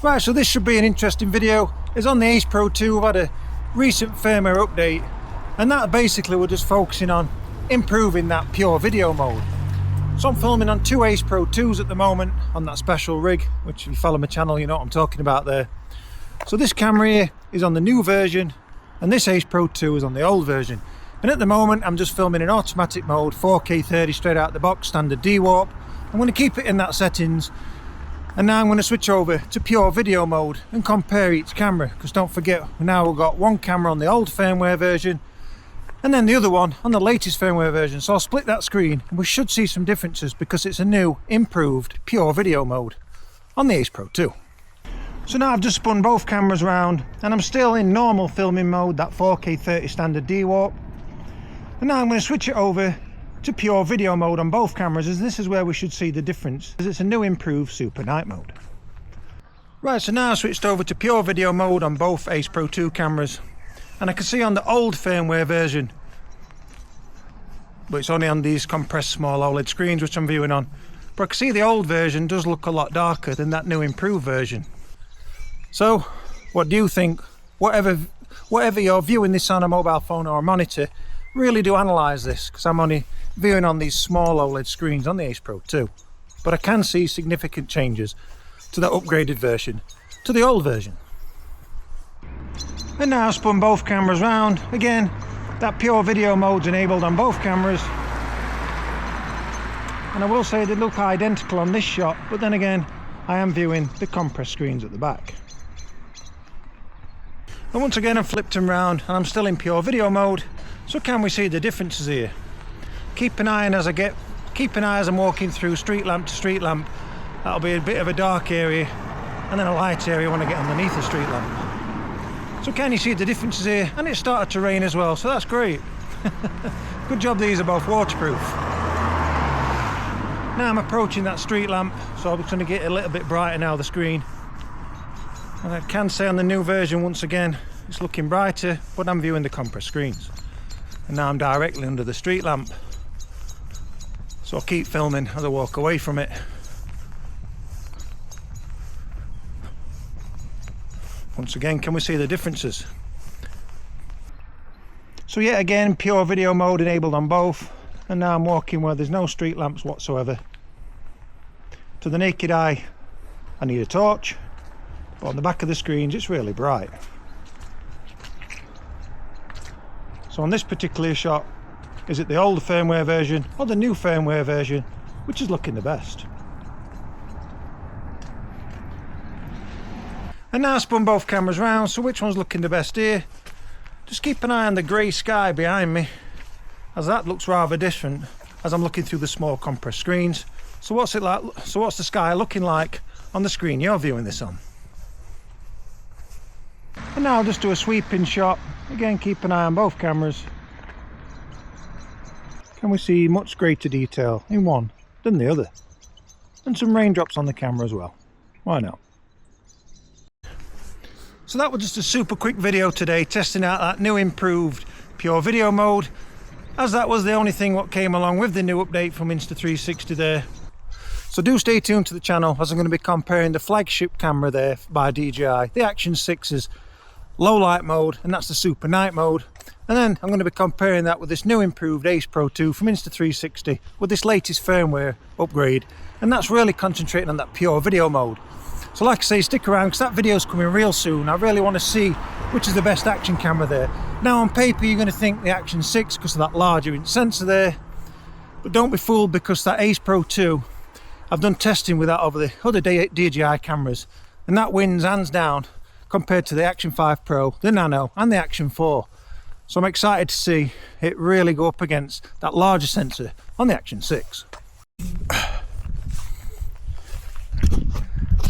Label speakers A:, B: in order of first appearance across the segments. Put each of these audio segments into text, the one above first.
A: Right, so this should be an interesting video. It's on the Ace Pro 2. We've had a recent firmware update, and that basically we're just focusing on improving that pure video mode. So I'm filming on two Ace Pro 2s at the moment on that special rig, which if you follow my channel you know what I'm talking about there. So this camera here is on the new version and this Ace Pro 2 is on the old version. And at the moment I'm just filming in automatic mode, 4K 30 straight out the box, standard D-warp. I'm going to keep it in that settings. And now I'm going to switch over to pure video mode and compare each camera, because don't forget, now we've got one camera on the old firmware version and then the other one on the latest firmware version. So I'll split that screen and we should see some differences because it's a new, improved, pure video mode on the Ace Pro 2. So now I've just spun both cameras around and I'm still in normal filming mode, that 4K 30 standard D-warp. And now I'm going to switch it over to pure video mode on both cameras, as this is where we should see the difference, as it's a new improved super night mode. Right, so now I've switched over to pure video mode on both Ace Pro 2 cameras, and I can see on the old firmware version, but it's only on these compressed small OLED screens which I'm viewing on, but I can see the old version does look a lot darker than that new improved version. So what do you think? Whatever you're viewing this on a mobile phone or a monitor, really do analyse this, because I'm only viewing on these small OLED screens on the Ace Pro 2, but I can see significant changes to the upgraded version to the old version. And now I've spun both cameras round again. That pure video mode's enabled on both cameras, and I will say they look identical on this shot, but then again I am viewing the compressed screens at the back. And once again I've flipped them round and I'm still in pure video mode. So can we see the differences here? Keep an eye on as I'm walking through street lamp to street lamp. That'll be a bit of a dark area and then a light area when I get underneath the street lamp. So can you see the differences here? And it started to rain as well, so that's great. Good job these are both waterproof. Now I'm approaching that street lamp, so I'm going to get a little bit brighter now, the screen. And I can say on the new version once again, it's looking brighter, but I'm viewing the compressed screens. And now I'm directly under the street lamp. So I'll keep filming as I walk away from it. Once again, can we see the differences? So yet again, pure video mode enabled on both. And now I'm walking where there's no street lamps whatsoever. To the naked eye, I need a torch. But on the back of the screens, it's really bright. So on this particular shot, is it the old firmware version or the new firmware version, which is looking the best? And now I spun both cameras round, so which one's looking the best here? Just keep an eye on the grey sky behind me, as that looks rather different as I'm looking through the small compressed screens. So what's it like? So what's the sky looking like on the screen you're viewing this on? And now I'll just do a sweeping shot. Again, keep an eye on both cameras. Can we see much greater detail in one than the other? And some raindrops on the camera as well. Why not? So that was just a super quick video today, testing out that new improved pure video mode, as that was the only thing what came along with the new update from Insta360 there. So do stay tuned to the channel, as I'm going to be comparing the flagship camera there by DJI, the Action 6's low light mode, and that's the super night mode. And then I'm going to be comparing that with this new improved Ace Pro 2 from Insta360 with this latest firmware upgrade, and that's really concentrating on that pure video mode. So like I say, stick around because that video's coming real soon. I really want to see which is the best action camera there. Now on paper you're going to think the Action 6 because of that larger sensor there, but don't be fooled, because that Ace Pro 2, I've done testing with that over the other DJI cameras, and that wins hands down compared to the Action 5 Pro, the Nano and the Action 4. So I'm excited to see it really go up against that larger sensor on the Action 6. I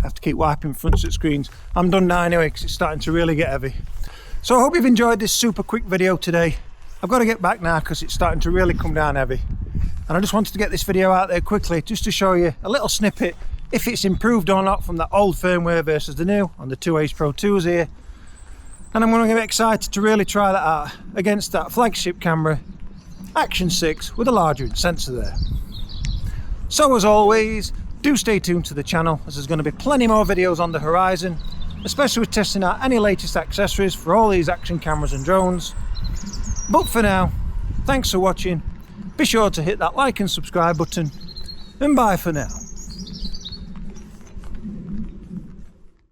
A: have to keep wiping fronts of screens. I'm done now anyway because it's starting to really get heavy. So I hope you've enjoyed this super quick video today. I've got to get back now because it's starting to really come down heavy. And I just wanted to get this video out there quickly just to show you a little snippet if it's improved or not from that old firmware versus the new on the two Ace Pro 2s here. And I'm going to get excited to really try that out against that flagship camera Action 6 with a larger sensor there. So as always, Do stay tuned to the channel, as there's going to be plenty more videos on the horizon, especially with testing out any latest accessories for all these action cameras and drones. But for now, thanks for watching, be sure to hit that like and subscribe button, and bye for now.